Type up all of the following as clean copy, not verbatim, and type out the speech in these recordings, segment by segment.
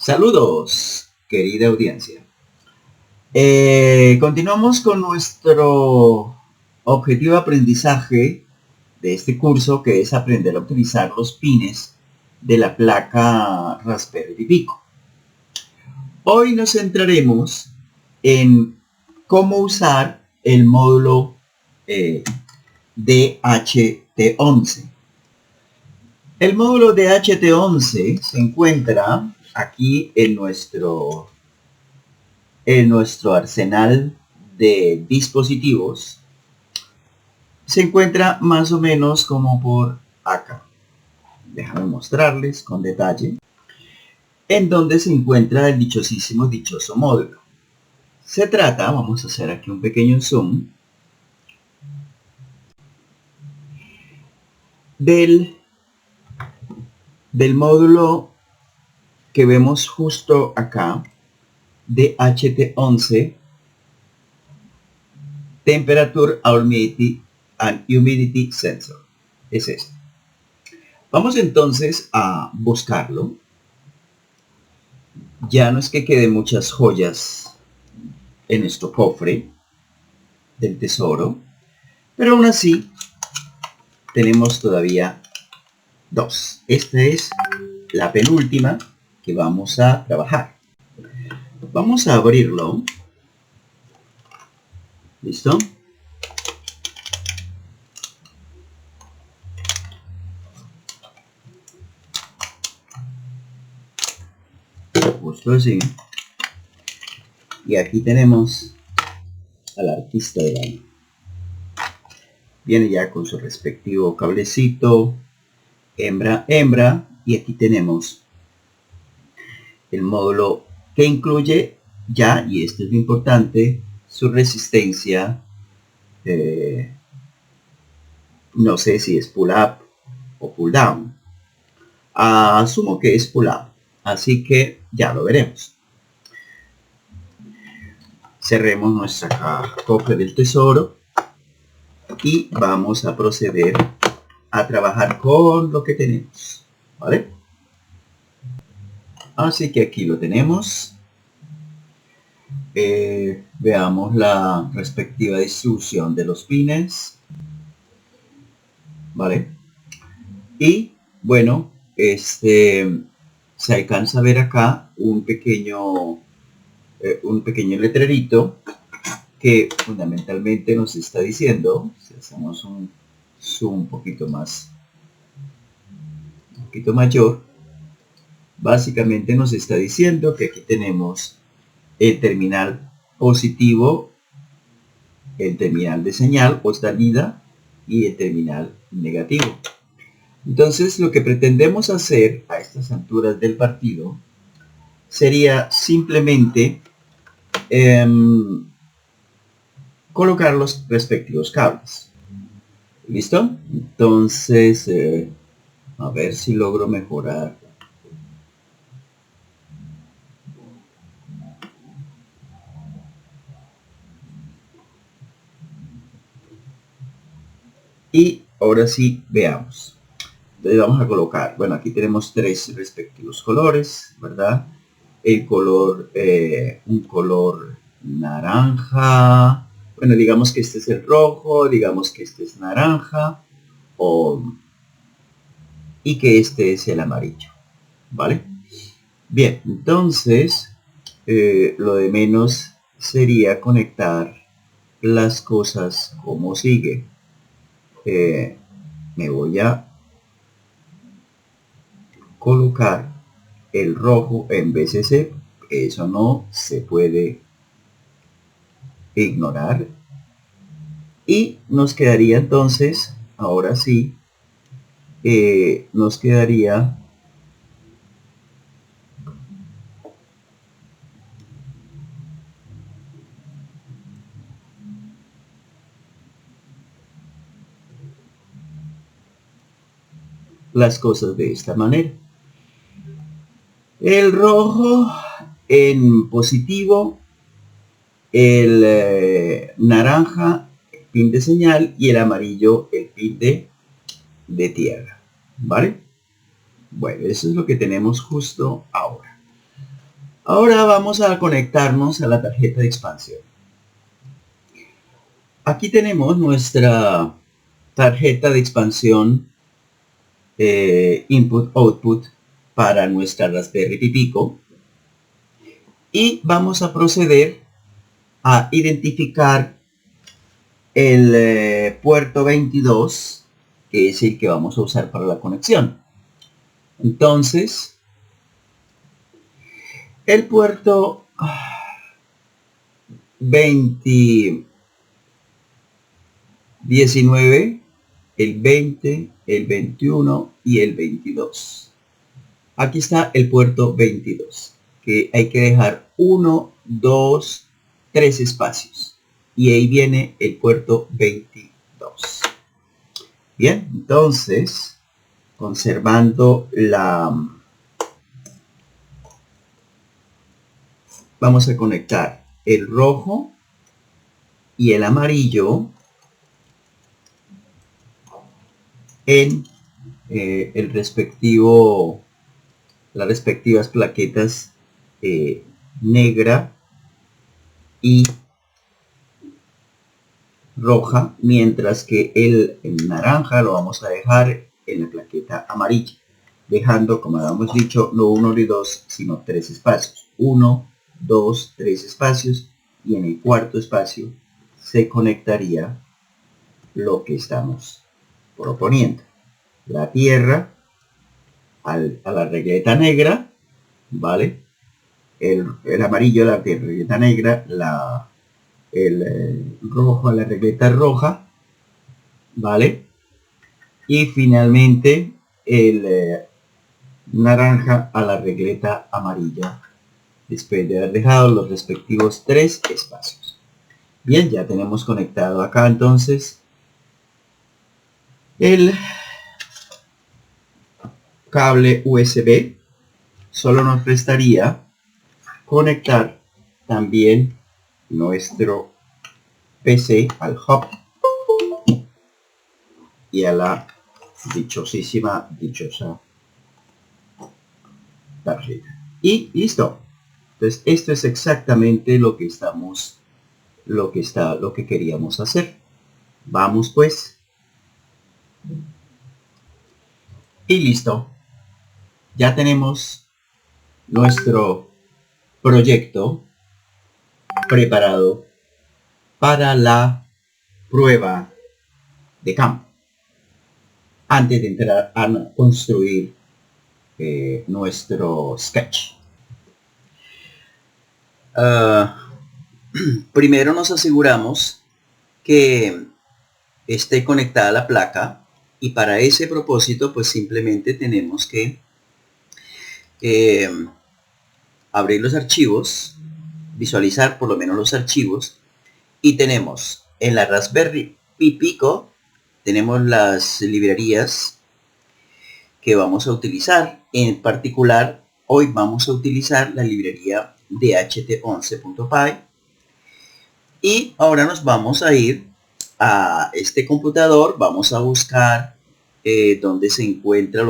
Saludos, querida audiencia. Continuamos con nuestro objetivo de aprendizaje de este curso, que es aprender a utilizar los pines de la placa Raspberry Pi. Hoy nos centraremos en cómo usar el módulo DHT11. El módulo DHT11 se encuentra aquí en nuestro arsenal de dispositivos. Se encuentra más o menos como por acá. Déjame mostrarles con detalle en donde se encuentra el dichoso módulo. Se trata, vamos a hacer aquí un pequeño zoom, del módulo que vemos justo acá, DHT11, Temperature, Humidity Sensor. Es este. Vamos entonces a buscarlo. Ya no es que queden muchas joyas en nuestro cofre del tesoro, pero aún así tenemos todavía dos. Esta es la penúltima que vamos a trabajar. Vamos a abrirlo. ¿Listo? Justo así. Y aquí tenemos al artista del año. Viene ya con su respectivo cablecito, hembra, y aquí tenemos el módulo que incluye ya, y esto es lo importante, su resistencia. No sé si es pull up o pull down. Asumo que es pull up, así que ya lo veremos. Cerremos nuestra cofre del tesoro y vamos a proceder a trabajar con lo que tenemos, ¿vale? Así que aquí lo tenemos. Veamos la respectiva distribución de los pines, ¿vale? Y bueno, se alcanza a ver acá un pequeño letrerito que fundamentalmente nos está diciendo, si hacemos un zoom un poquito mayor, básicamente nos está diciendo que aquí tenemos el terminal positivo, el terminal de señal o salida y el terminal negativo. Entonces lo que pretendemos hacer a estas alturas del partido sería simplemente colocar los respectivos cables. ¿Listo? Entonces a ver si logro mejorar. Y ahora sí, veamos. Entonces vamos a colocar, bueno, aquí tenemos tres respectivos colores, ¿verdad? El color, un color naranja, bueno, digamos que este es el rojo, digamos que este es naranja, y que este es el amarillo, ¿vale? Bien, entonces, lo de menos sería conectar las cosas como sigue. Me voy a colocar el rojo en BCC, eso no se puede ignorar, y nos quedaría entonces, ahora sí, nos quedaría las cosas de esta manera. El rojo en positivo, el naranja el pin de señal y el amarillo el pin de tierra, ¿vale? Bueno, eso es lo que tenemos justo ahora. Ahora vamos a conectarnos a la tarjeta de expansión. Aquí tenemos nuestra tarjeta de expansión input-output para nuestra Raspberry Pi Pico. Y vamos a proceder a identificar el puerto 22, que es el que vamos a usar para la conexión. Entonces, el puerto 19, el 20, el 21 y el 22. Aquí está el puerto 22, que hay que dejar 1, 2, 3 espacios. Y ahí viene el puerto 22. Bien, entonces, conservando la... Vamos a conectar el rojo y el amarillo en el respectivo, las respectivas plaquetas negra y roja, mientras que el naranja lo vamos a dejar en la plaqueta amarilla, dejando, como habíamos dicho, no 1 ni 2, sino 3 espacios. 1, 2, 3 espacios, y en el cuarto espacio se conectaría lo que estamos proponiendo: la tierra a la regleta negra, ¿vale? El amarillo a la regleta negra, el rojo a la regleta roja, ¿vale? Y finalmente el naranja a la regleta amarilla, después de haber dejado los respectivos 3 espacios. Bien, ya tenemos conectado acá entonces el cable USB. Solo nos restaría conectar también nuestro PC al hub y a la dichosa tarjeta. Y listo. Entonces esto es exactamente lo que queríamos hacer. Vamos pues. Y listo. Ya tenemos nuestro proyecto preparado para la prueba de campo, antes de entrar a construir nuestro sketch. Primero nos aseguramos que esté conectada la placa, y para ese propósito pues simplemente tenemos que abrir los archivos, visualizar por lo menos los archivos, y tenemos en la Raspberry Pi Pico tenemos las librerías que vamos a utilizar. En particular, hoy vamos a utilizar la librería DHT11.py, y ahora nos vamos a ir a este computador. Vamos a buscar donde se encuentra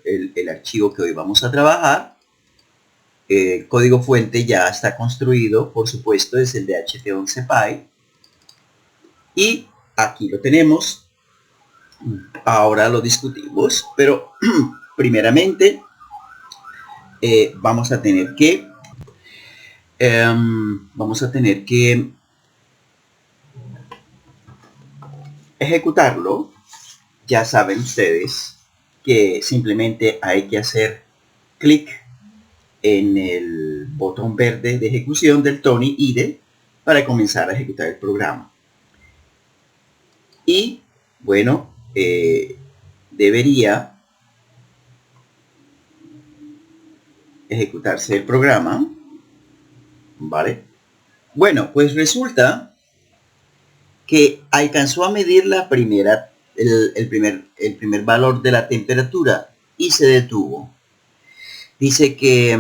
el archivo que hoy vamos a trabajar. El código fuente ya está construido, por supuesto, es el de DHT11py, y aquí lo tenemos. Ahora lo discutimos, pero primeramente vamos a tener que ejecutarlo. Ya saben ustedes que simplemente hay que hacer clic en el botón verde de ejecución del Tony IDE para comenzar a ejecutar el programa. Y bueno, debería ejecutarse el programa, ¿vale? Bueno, pues resulta que alcanzó a medir el primer valor de la temperatura y se detuvo. Dice que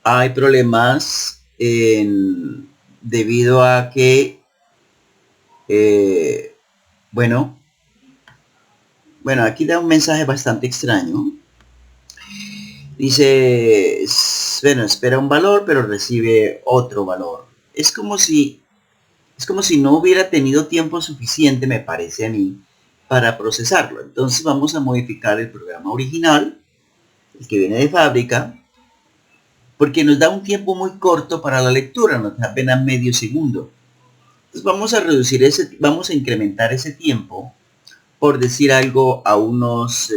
hay problemas debido a que bueno, aquí da un mensaje bastante extraño. Dice: pues bueno, espera un valor, pero recibe otro valor. Es como si no hubiera tenido tiempo suficiente, me parece a mí, para procesarlo. Entonces vamos a modificar el programa original, el que viene de fábrica, porque nos da un tiempo muy corto para la lectura, nos da apenas medio segundo. Entonces vamos a incrementar ese tiempo, por decir algo, a unos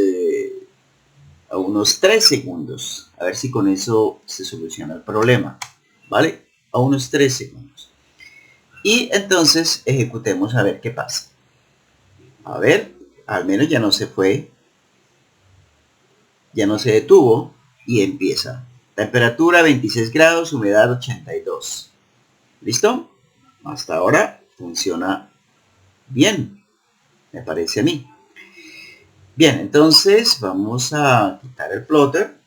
3 segundos. A ver si con eso se soluciona el problema, ¿vale? A unos 3 segundos. Y entonces ejecutemos a ver qué pasa. A ver, al menos ya no se fue, ya no se detuvo y empieza. Temperatura 26 grados, humedad 82. ¿Listo? Hasta ahora funciona bien, me parece a mí. Bien, entonces vamos a quitar el plotter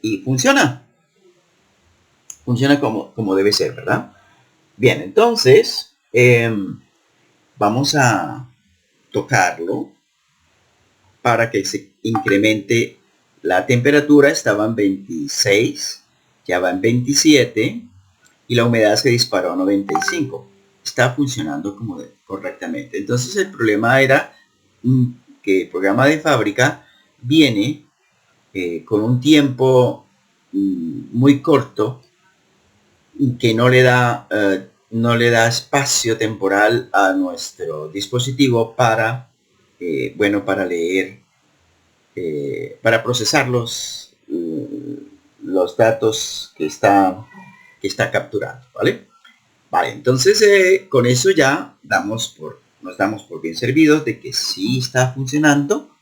y funciona. Funciona como debe ser, ¿verdad? Bien, entonces vamos a tocarlo para que se incremente la temperatura. Estaba en 26, ya va en 27 y la humedad se disparó a 95. Está funcionando correctamente. Entonces el problema era que el programa de fábrica viene con un tiempo muy corto que no le da espacio temporal a nuestro dispositivo para para leer, para procesar los datos que está capturando, ¿vale? Vale, entonces con eso ya nos damos por bien servidos de que sí está funcionando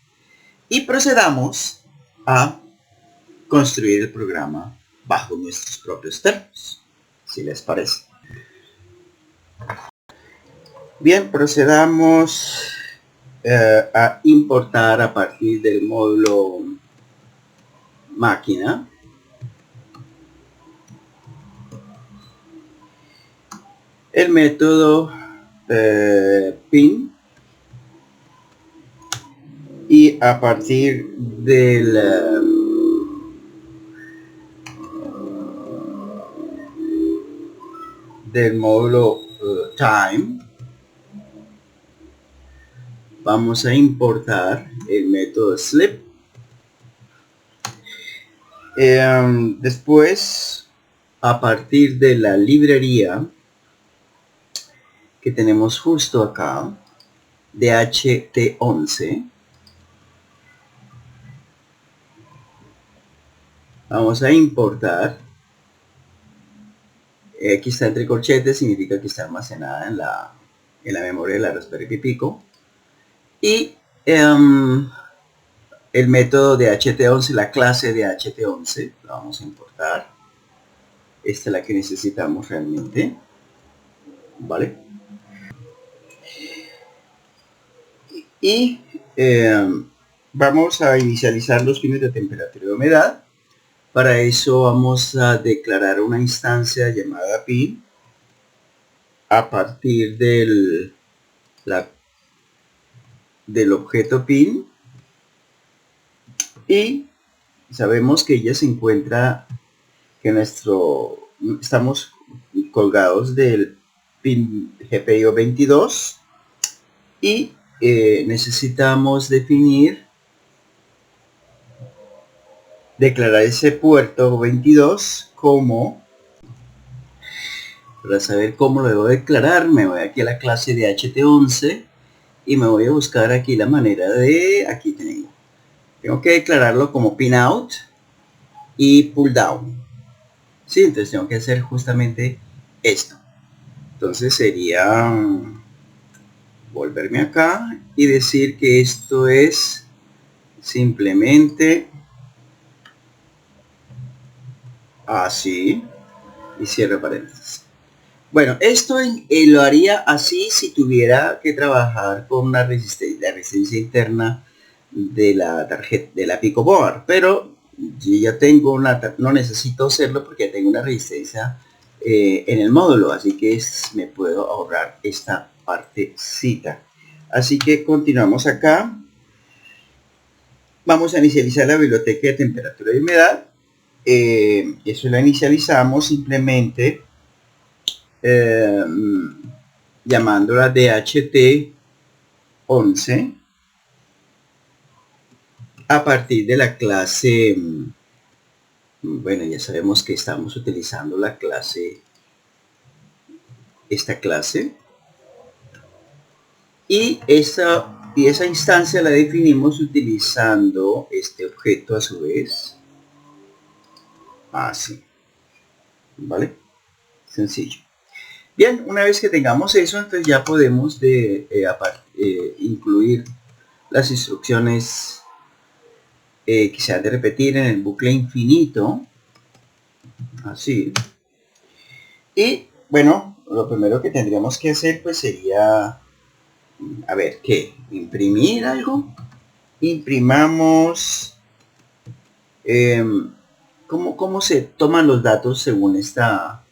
y procedamos a construir el programa bajo nuestros propios términos, si les parece. Bien, procedamos a importar a partir del módulo máquina el método pin, y a partir del módulo time vamos a importar el método sleep. Después, a partir de la librería que tenemos justo acá de HT11, vamos a importar, aquí está entre corchetes, significa que está almacenada en la memoria de la Raspberry Pi Pico, y el método de HT11, la clase de HT11, la vamos a importar. Esta es la que necesitamos realmente, ¿vale? Y vamos a inicializar los pines de temperatura y humedad. Para eso vamos a declarar una instancia llamada pin a partir del objeto pin, y sabemos que ella se encuentra, que estamos colgados del pin GPIO 22 y necesitamos declarar ese puerto 22 como, para saber cómo lo debo declarar, me voy aquí a la clase de HT11 y me voy a buscar aquí la manera de, aquí tengo que declararlo como pin out y pull down. Sí, entonces tengo que hacer justamente esto. Entonces sería volverme acá y decir que esto es simplemente así y cierro paréntesis. Bueno, esto lo haría así si tuviera que trabajar con la resistencia interna de la tarjeta de la Picoboard, pero yo ya tengo no necesito hacerlo porque ya tengo una resistencia en el módulo, así que me puedo ahorrar esta partecita. Así que continuamos acá Vamos a inicializar la biblioteca de temperatura y humedad. Eso la inicializamos simplemente llamándola DHT11 a partir de la clase, bueno, ya sabemos que estamos utilizando la clase, esta clase, y esa instancia la definimos utilizando este objeto a su vez, así, ¿vale? Sencillo. Bien, una vez que tengamos eso, entonces ya podemos incluir las instrucciones que se han de repetir en el bucle infinito, así. Y bueno, lo primero que tendríamos que hacer pues sería, a ver, ¿qué? Imprimir algo. Imprimamos, ¿cómo se toman los datos según esta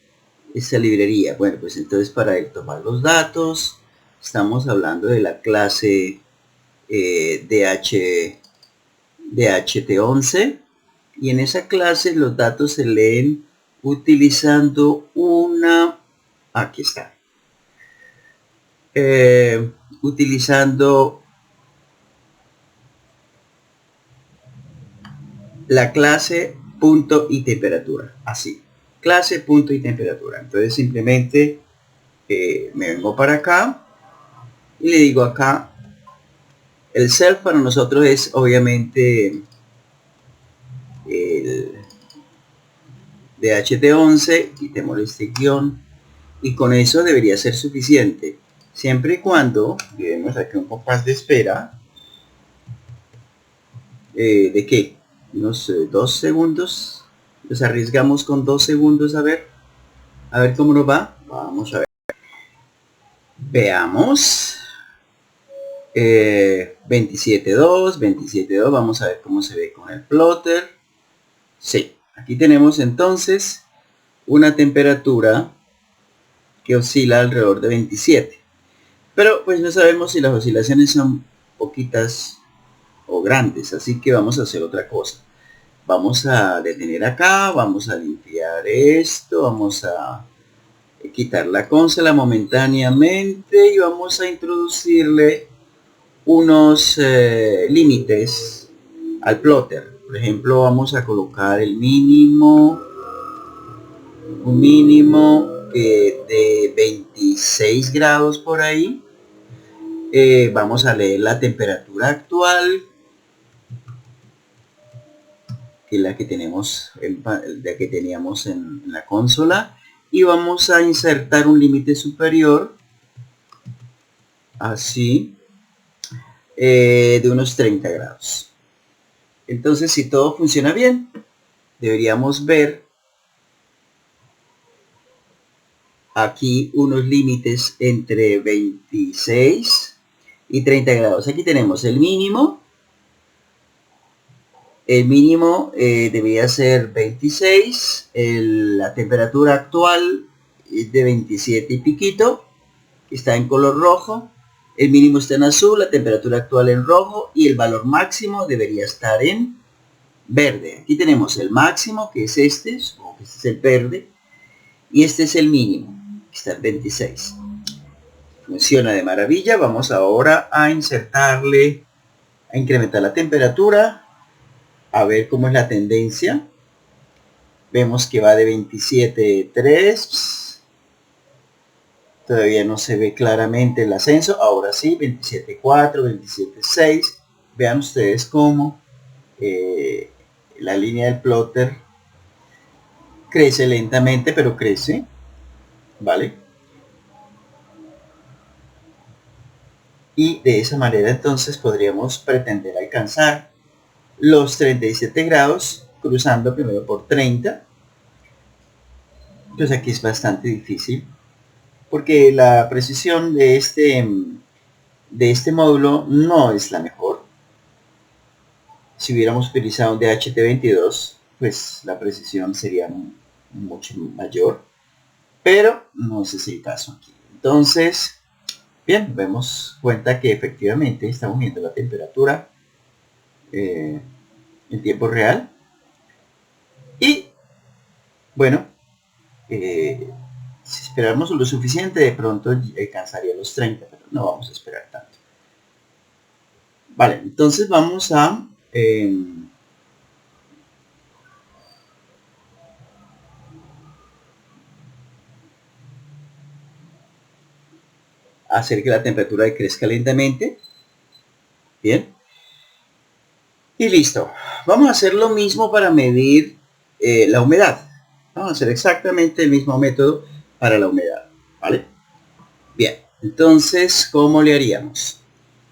librería? Bueno, pues entonces para tomar los datos estamos hablando de la clase DHT11, y en esa clase los datos se leen utilizando aquí está, utilizando la clase punto y temperatura, así, clase punto y temperatura. Entonces simplemente me vengo para acá y le digo acá, el self para nosotros es obviamente el DHT11, quitemos este guión, y con eso debería ser suficiente, siempre y cuando vemos aquí un compás de espera de qué, unos 2 segundos. Nos arriesgamos con 2 segundos a ver cómo nos va. Vamos a ver, veamos. 27.2, vamos a ver cómo se ve con el plotter. Sí, aquí tenemos entonces una temperatura que oscila alrededor de 27, pero pues no sabemos si las oscilaciones son poquitas o grandes, así que vamos a hacer otra cosa. Vamos a detener acá, vamos a limpiar esto, vamos a quitar la consola momentáneamente y vamos a introducirle unos límites al plotter. Por ejemplo, vamos a colocar el mínimo, un mínimo de 26 grados por ahí. Vamos a leer la temperatura actual, que es la que tenemos, la que teníamos en la consola, y vamos a insertar un límite superior, así, de unos 30 grados. Entonces, si todo funciona bien, deberíamos ver aquí unos límites entre 26 y 30 grados. Aquí tenemos el mínimo. El mínimo debería ser 26. La temperatura actual es de 27 y piquito, que está en color rojo. El mínimo está en azul, la temperatura actual en rojo, y el valor máximo debería estar en verde. Aquí tenemos el máximo, que es este, supongo que este es el verde, y este es el mínimo, que está en 26. Funciona de maravilla. Vamos ahora a insertarle, a incrementar la temperatura, a ver cómo es la tendencia. Vemos que va de 27.3. Todavía no se ve claramente el ascenso. Ahora sí, 27.4, 27.6. Vean ustedes cómo la línea del plotter crece lentamente, pero crece, ¿vale? Y de esa manera entonces podríamos pretender alcanzar los 37 grados, cruzando primero por 30. Pues aquí es bastante difícil, porque la precisión de este módulo no es la mejor. Si hubiéramos utilizado un DHT22, pues la precisión sería mucho mayor, pero no ese es el caso aquí. Entonces, bien, vemos cuenta que efectivamente estamos viendo la temperatura en tiempo real. Y bueno, si esperamos lo suficiente, de pronto alcanzaría los 30, pero no vamos a esperar tanto. Vale, entonces vamos a hacer que la temperatura crezca lentamente. Bien. Y listo. Vamos a hacer lo mismo para medir la humedad. Vamos a hacer exactamente el mismo método para la humedad. ¿Vale? Bien. Entonces, ¿cómo le haríamos?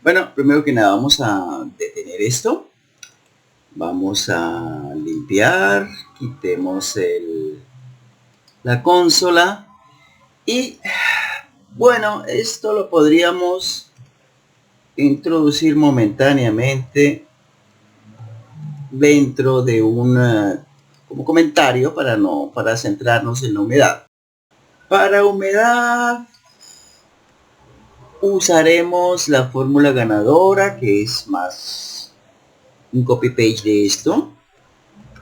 Bueno, primero que nada vamos a detener esto. Vamos a limpiar. Quitemos la consola. Y bueno, esto lo podríamos introducir momentáneamente dentro de un como comentario para centrarnos en la humedad. Para humedad usaremos la fórmula ganadora, que es más un copy paste de esto,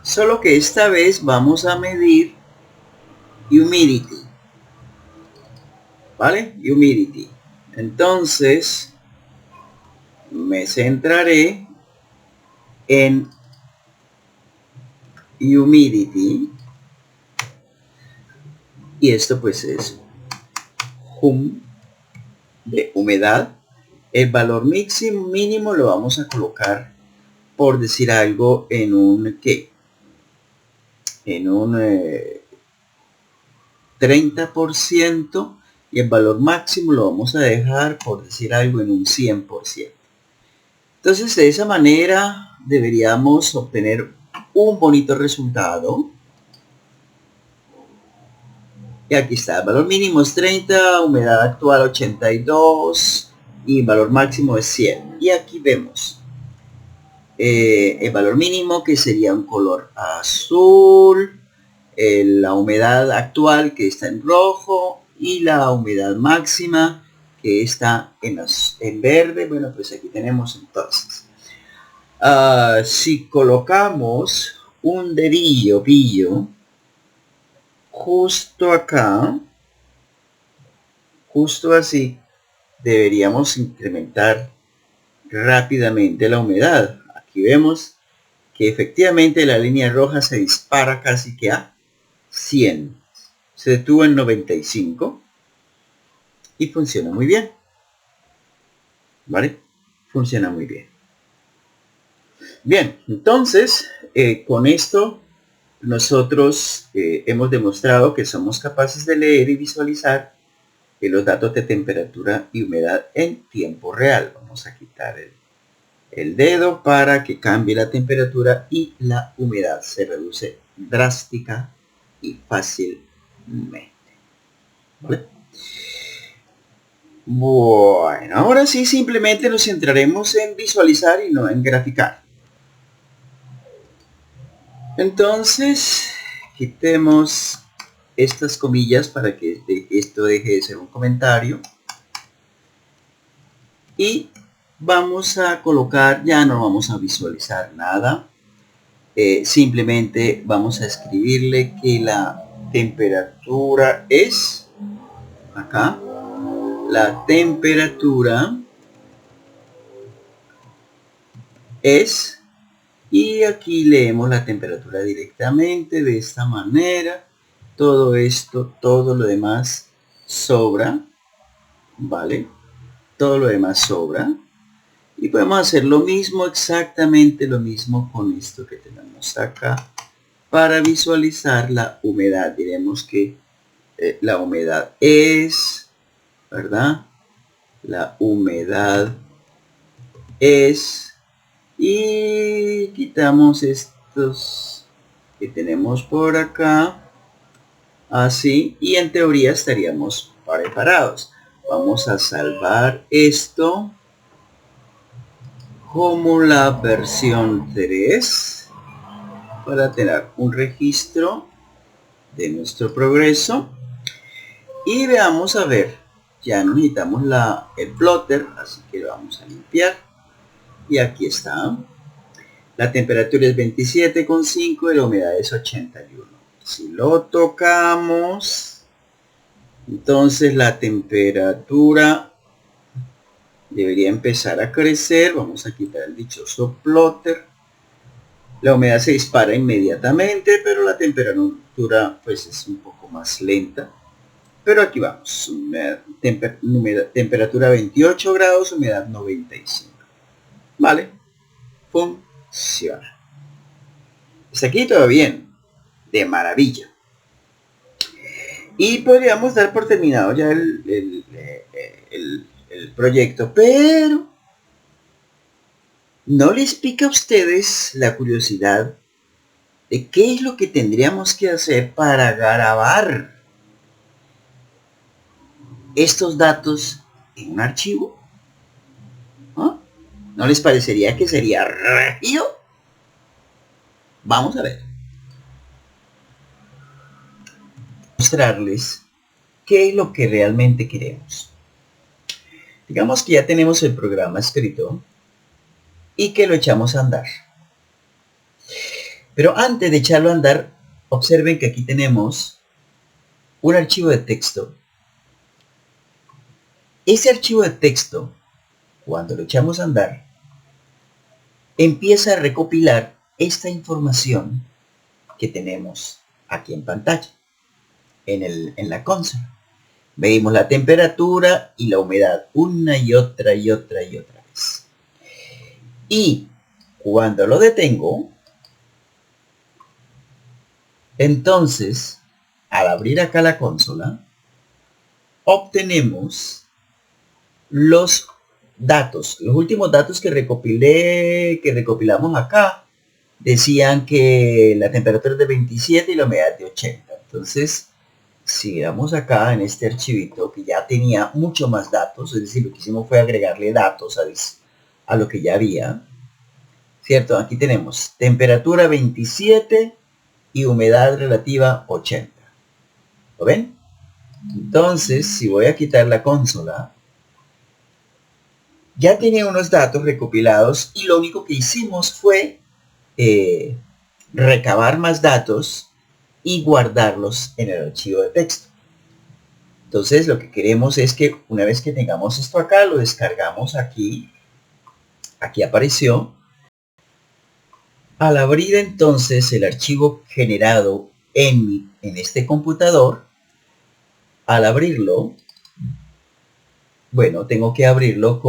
solo que esta vez vamos a medir humidity, ¿vale? Humidity. Entonces me centraré en humidity, y esto pues es hum de humedad. El valor mínimo lo vamos a colocar, por decir algo, en un ¿qué? En un 30%, y el valor máximo lo vamos a dejar, por decir algo, en un 100%. Entonces de esa manera deberíamos obtener un bonito resultado. Y aquí está, el valor mínimo es 30, humedad actual 82 y valor máximo es 100. Y aquí vemos el valor mínimo, que sería un color azul, la humedad actual, que está en rojo, y la humedad máxima, que está en verde. Bueno, pues aquí tenemos entonces. Si colocamos un dedillo pillo justo acá, justo así, deberíamos incrementar rápidamente la humedad. Aquí vemos que efectivamente la línea roja se dispara casi que a 100. Se detuvo en 95 y funciona muy bien. ¿Vale? Funciona muy bien. Bien, entonces, con esto nosotros hemos demostrado que somos capaces de leer y visualizar los datos de temperatura y humedad en tiempo real. Vamos a quitar el dedo para que cambie la temperatura y la humedad se reduce drástica y fácilmente. ¿Vale? Bueno, ahora sí simplemente nos centraremos en visualizar y no en graficar. Entonces, quitemos estas comillas para que esto deje de ser un comentario. Y vamos a colocar, ya no vamos a visualizar nada. Simplemente vamos a escribirle que la temperatura es, acá, la temperatura es, y aquí leemos la temperatura directamente de esta manera. Todo esto, todo lo demás sobra, ¿vale? Todo lo demás sobra. Y podemos hacer lo mismo, exactamente lo mismo con esto que tenemos acá. Para visualizar la humedad, diremos que la humedad es, ¿verdad? La humedad es, y quitamos estos que tenemos por acá, así, y en teoría estaríamos preparados. Vamos a salvar esto como la versión 3 para tener un registro de nuestro progreso. Y veamos a ver, ya no necesitamos el plotter, así que lo vamos a limpiar. Y aquí está. La temperatura es 27,5 y la humedad es 81. Si lo tocamos, entonces la temperatura debería empezar a crecer. Vamos a quitar el dichoso plotter. La humedad se dispara inmediatamente, pero la temperatura pues es un poco más lenta. Pero aquí vamos. Temperatura 28 grados, humedad 95. Vale. Funciona. Hasta aquí todo bien. De maravilla. Y podríamos dar por terminado ya el proyecto, pero ¿no les pica a ustedes la curiosidad de qué es lo que tendríamos que hacer para grabar estos datos en un archivo? ¿No les parecería que sería regio? Vamos a ver. Mostrarles qué es lo que realmente queremos. Digamos que ya tenemos el programa escrito y que lo echamos a andar. Pero antes de echarlo a andar, observen que aquí tenemos un archivo de texto. Ese archivo de texto, cuando lo echamos a andar, empieza a recopilar esta información que tenemos aquí en pantalla, en la consola. Veis la temperatura y la humedad una y otra vez. Y cuando lo detengo, entonces, al abrir acá la consola, obtenemos los datos. Los últimos datos que recopilamos acá, decían que la temperatura es de 27 y la humedad de 80. Entonces, si damos acá en este archivito que ya tenía mucho más datos, es decir, lo que hicimos fue agregarle datos a lo que ya había, ¿cierto? Aquí tenemos temperatura 27 y humedad relativa 80. ¿Lo ven? Entonces, si voy a quitar la consola, ya tenía unos datos recopilados y lo único que hicimos fue recabar más datos y guardarlos en el archivo de texto. Entonces lo que queremos es que una vez que tengamos esto acá, lo descargamos aquí. Aquí apareció. Al abrir entonces el archivo generado en este computador, al abrirlo, bueno, tengo que abrirlo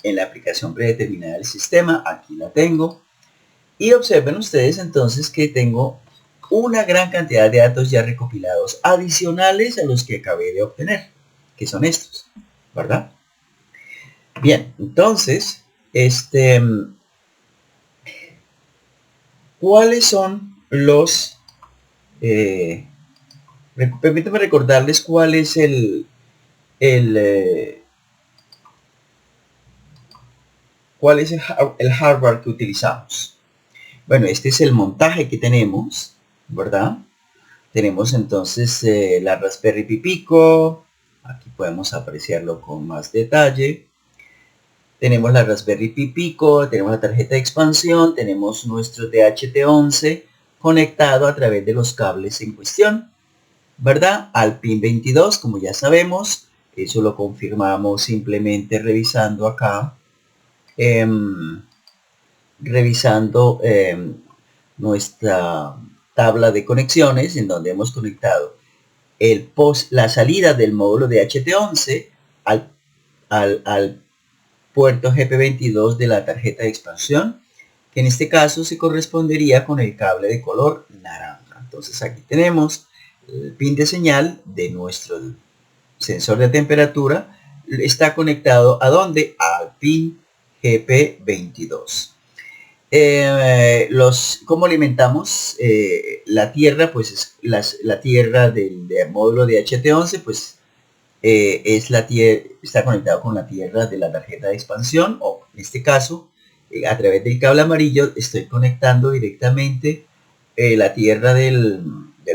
en la aplicación predeterminada del sistema. Aquí la tengo. Y observen ustedes entonces que tengo una gran cantidad de datos ya recopilados, adicionales a los que acabé de obtener, que son estos, ¿verdad? Bien, entonces, ¿cuáles son los... permítanme recordarles cuál es cuál es el hardware que utilizamos. Bueno, este es el montaje que tenemos, ¿verdad? Tenemos entonces la Raspberry Pi Pico. Aquí podemos apreciarlo con más detalle. Tenemos la Raspberry Pi Pico, tenemos la tarjeta de expansión, tenemos nuestro DHT11 conectado a través de los cables en cuestión, ¿verdad? Al pin 22, como ya sabemos. Eso lo confirmamos simplemente revisando acá. Revisando nuestra tabla de conexiones, en donde hemos conectado la salida del módulo de HT11 al puerto GP22 de la tarjeta de expansión, que en este caso se correspondería con el cable de color naranja. Entonces aquí tenemos el pin de señal de nuestro sensor de temperatura. Está conectado ¿a dónde? Al pin GP22. ¿Cómo alimentamos la tierra? Pues es la tierra del módulo de HT11, pues está conectado con la tierra de la tarjeta de expansión, o en este caso a través del cable amarillo estoy conectando directamente la tierra del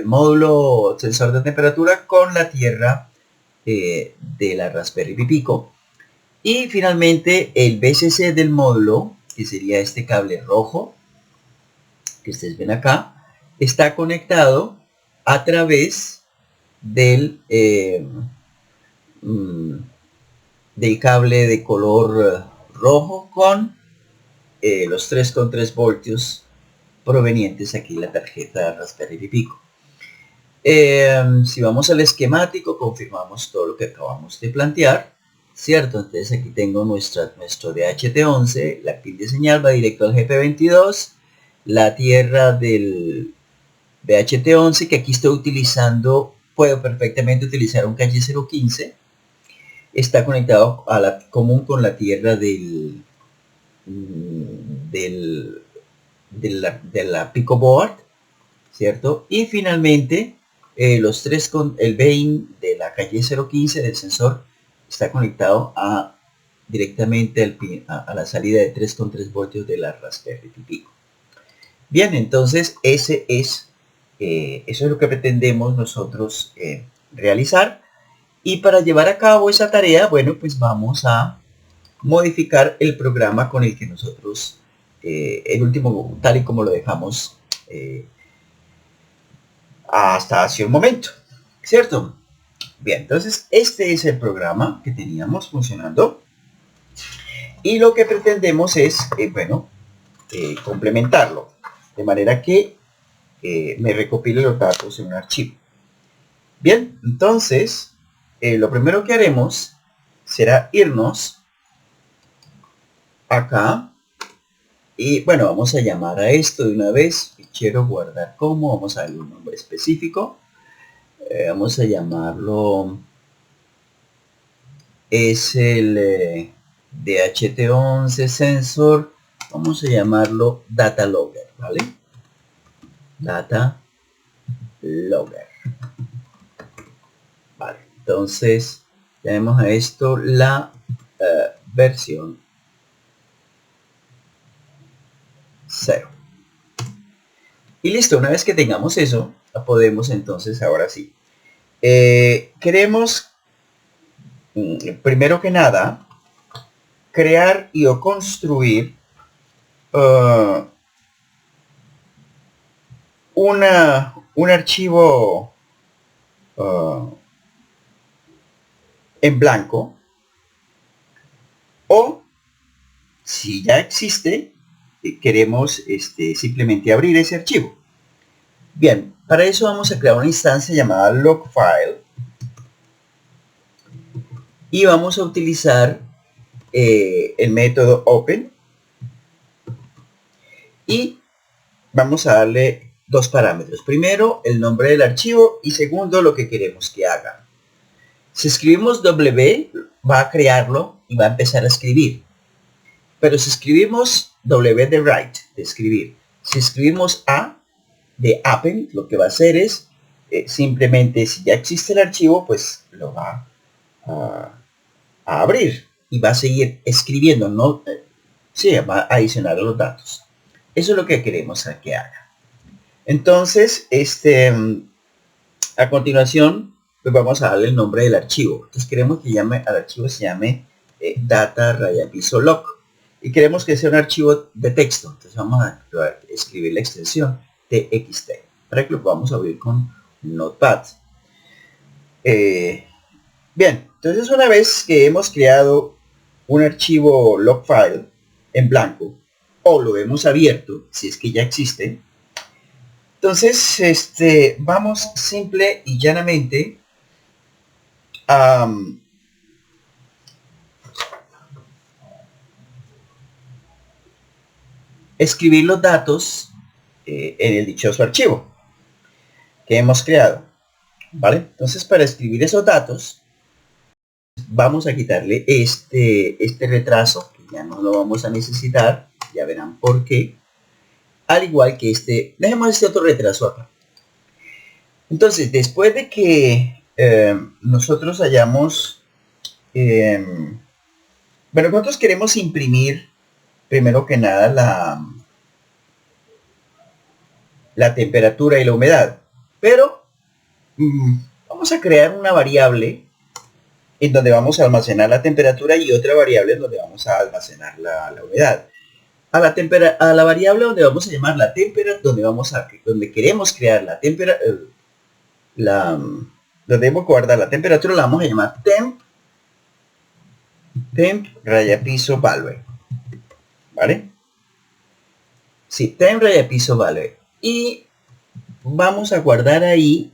módulo sensor de temperatura con la tierra de la Raspberry Pi Pico. Y finalmente el BCC del módulo, que sería este cable rojo, que ustedes ven acá, está conectado a través del del cable de color rojo con los 3,3 voltios provenientes aquí de la tarjeta Raspberry Pi Pico. Si vamos al esquemático, confirmamos todo lo que acabamos de plantear, ¿cierto? Entonces aquí tengo nuestro DHT11, la pin de señal va directo al GP22, la tierra del DHT11 que aquí estoy utilizando, puedo perfectamente utilizar un calle 015, está conectado a la común con la tierra de la Pico Board, ¿cierto? Y finalmente los tres con el Bain de la calle 015 del sensor está conectado directamente a la salida de 3,3 voltios de la Raspberry Pi Pico. Bien, entonces eso es lo que pretendemos nosotros realizar. Y para llevar a cabo esa tarea, bueno, pues vamos a modificar el programa con el que nosotros, el último, tal y como lo dejamos hasta hace un momento, ¿cierto? Bien, entonces este es el programa que teníamos funcionando y lo que pretendemos es, complementarlo, de manera que me recopile los datos en un archivo. Bien, entonces lo primero que haremos será irnos acá y bueno, vamos a llamar a esto de una vez, fichero guardar como, vamos a darle un nombre específico, vamos a llamarlo, es el DHT11 sensor, vamos a llamarlo data logger, ¿vale? Data logger. Vale, entonces tenemos a esto la versión 0. Y listo, una vez que tengamos eso, podemos entonces, ahora sí. Queremos, primero que nada, crear y o construir un archivo en blanco, o si ya existe, queremos simplemente abrir ese archivo. Bien, para eso vamos a crear una instancia llamada logfile y vamos a utilizar el método open y vamos a darle dos parámetros. Primero, el nombre del archivo y segundo, lo que queremos que haga. Si escribimos W, va a crearlo y va a empezar a escribir. Pero si escribimos W de write, de escribir, si escribimos A de append, lo que va a hacer es simplemente, si ya existe el archivo, pues lo va a abrir y va a seguir escribiendo, no, va a adicionar los datos. Eso es lo que queremos que haga. Entonces, a continuación, pues vamos a darle el nombre del archivo. Entonces queremos que al archivo se llame data raya piso log. Y queremos que sea un archivo de texto. Entonces vamos a escribir la extensión txt para que lo podamos abrir con Notepad. Bien, entonces una vez que hemos creado un archivo log file en blanco o lo hemos abierto, si es que ya existe, entonces vamos simple y llanamente a escribir los datos en el dichoso archivo que hemos creado, ¿vale? Entonces para escribir esos datos vamos a quitarle este retraso, que ya no lo vamos a necesitar, ya verán por qué, al igual que dejemos este otro retraso acá. Entonces después de que nosotros hayamos bueno, nosotros queremos imprimir primero que nada la temperatura y la humedad, pero vamos a crear una variable en donde vamos a almacenar la temperatura y otra variable en donde vamos a almacenar la humedad. a la variable donde vamos a llamar la temperatura, donde queremos crear la temperatura, donde debemos guardar la temperatura, la vamos a llamar temp raya piso value, ¿vale? Sí, temp raya piso value. Y vamos a guardar ahí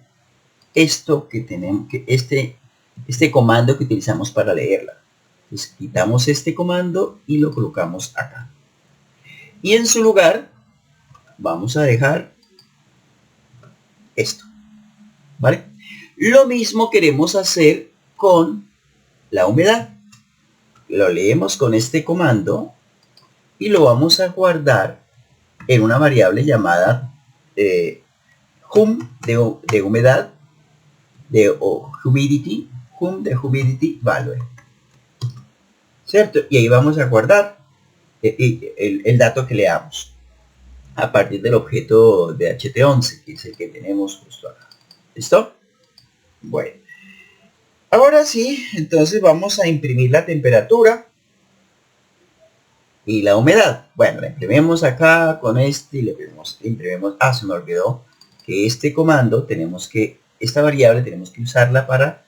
esto que tenemos, que este comando que utilizamos para leerla. Entonces quitamos este comando y lo colocamos acá. Y en su lugar vamos a dejar esto, ¿vale? Lo mismo queremos hacer con la humedad. Lo leemos con este comando y lo vamos a guardar en una variable llamada hum de humedad, humidity, hum de humidity value, ¿cierto? Y ahí vamos a guardar el dato que leamos a partir del objeto de HT11, que es el que tenemos justo acá. ¿Listo? Bueno, ahora sí, entonces vamos a imprimir la temperatura y la humedad. Bueno, la imprimimos acá con este y le imprimimos. Ah, se me olvidó que este comando esta variable tenemos que usarla para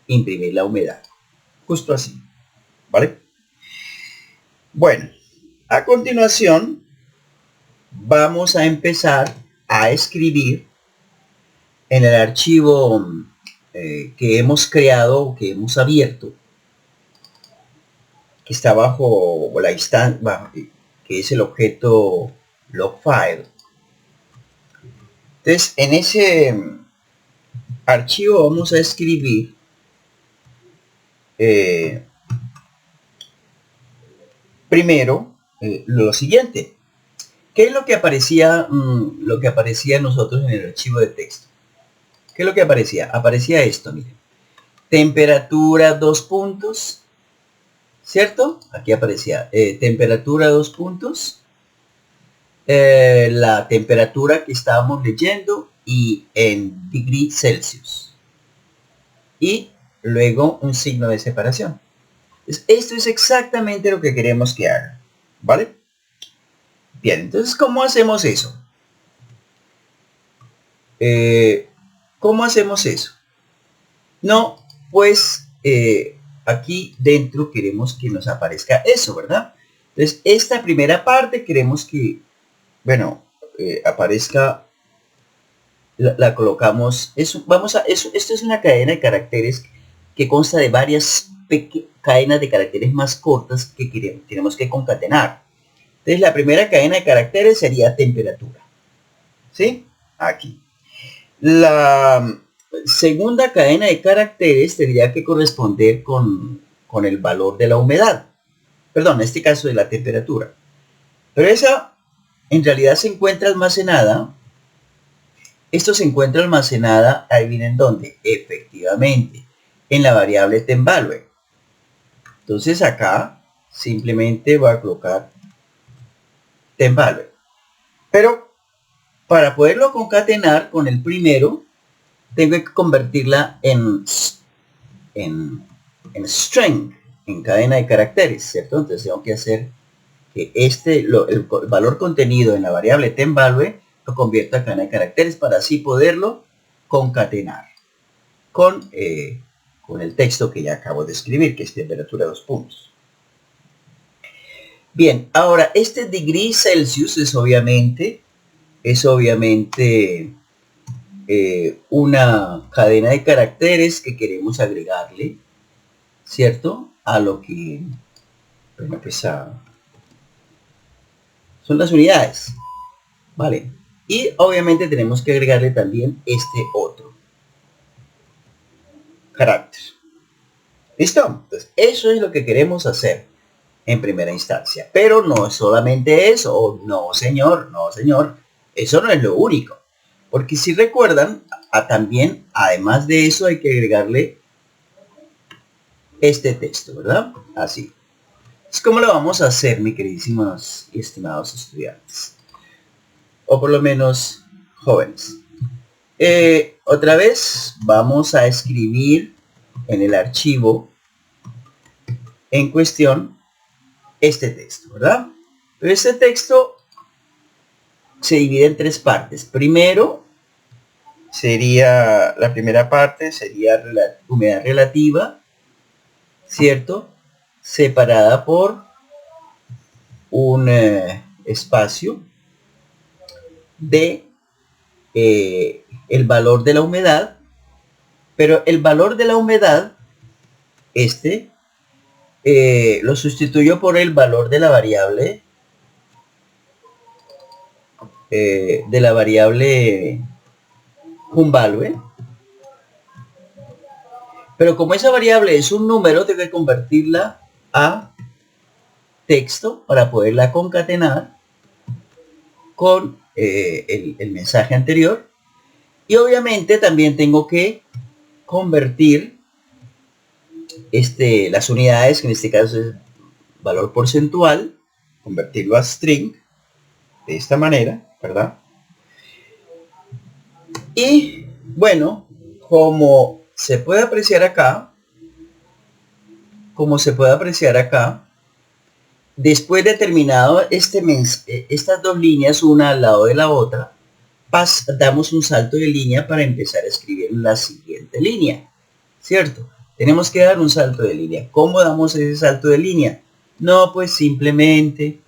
imprimir la humedad. Justo así, ¿vale? Bueno, a continuación vamos a empezar a escribir en el archivo que hemos creado, que hemos abierto, que está bajo la instancia, que es el objeto logfile. Entonces, en ese archivo vamos a escribir primero lo siguiente. ¿Qué es lo que aparecía a nosotros en el archivo de texto? ¿Qué es lo que aparecía? Aparecía esto, miren. Temperatura 2 puntos, ¿cierto? Aquí aparecía temperatura 2 puntos, la temperatura que estábamos leyendo y en degrees Celsius. Y luego un signo de separación. Entonces, esto es exactamente lo que queremos que haga, ¿vale? Bien, entonces, ¿cómo hacemos eso? ¿Cómo hacemos eso? No, pues aquí dentro queremos que nos aparezca eso, ¿verdad? Entonces, esta primera parte queremos que, bueno, aparezca, la colocamos, esto es una cadena de caracteres que consta de varias cadenas de caracteres más cortas que tenemos que concatenar. Entonces, la primera cadena de caracteres sería temperatura, ¿sí? Aquí. La segunda cadena de caracteres tendría que corresponder con el valor de la humedad. Perdón, en este caso de la temperatura. Pero esa en realidad se encuentra almacenada. Esto se encuentra almacenada, ahí viene dónde, efectivamente, en la variable tempValue. Entonces acá simplemente voy a colocar tempValue. Pero para poderlo concatenar con el primero, tengo que convertirla en string, en cadena de caracteres, ¿cierto? Entonces tengo que hacer que el valor contenido en la variable tempValue lo convierta a cadena de caracteres para así poderlo concatenar con el texto que ya acabo de escribir, que es temperatura 2 puntos. Bien, ahora este degree Celsius es obviamente una cadena de caracteres que queremos agregarle, ¿cierto? A lo que, bueno, pues son las unidades, ¿vale? Y obviamente tenemos que agregarle también este otro carácter. ¿Listo? Entonces, eso es lo que queremos hacer en primera instancia. Pero no es solamente eso. No, señor, no, señor. Eso no es lo único. Porque si recuerdan, también, además de eso, hay que agregarle este texto, ¿verdad? Así. ¿Cómo lo vamos a hacer, mis queridísimos y estimados estudiantes? O por lo menos, jóvenes. Otra vez, vamos a escribir en el archivo en cuestión este texto, ¿verdad? Pero este texto se divide en tres partes. Primero, la primera parte sería humedad relativa, ¿cierto? Separada por un espacio de el valor de la humedad, pero el valor de la humedad, lo sustituyo por el valor de la variable Humvalue. Pero como esa variable es un número, tengo que convertirla a texto para poderla concatenar con el mensaje anterior. Y obviamente también tengo que convertir las unidades, que en este caso es valor porcentual, convertirlo a string de esta manera, ¿verdad? Y bueno, como se puede apreciar acá, después de terminado estas dos líneas, una al lado de la otra, damos un salto de línea para empezar a escribir la siguiente línea, ¿cierto? Tenemos que dar un salto de línea. ¿Cómo damos ese salto de línea? No, pues simplemente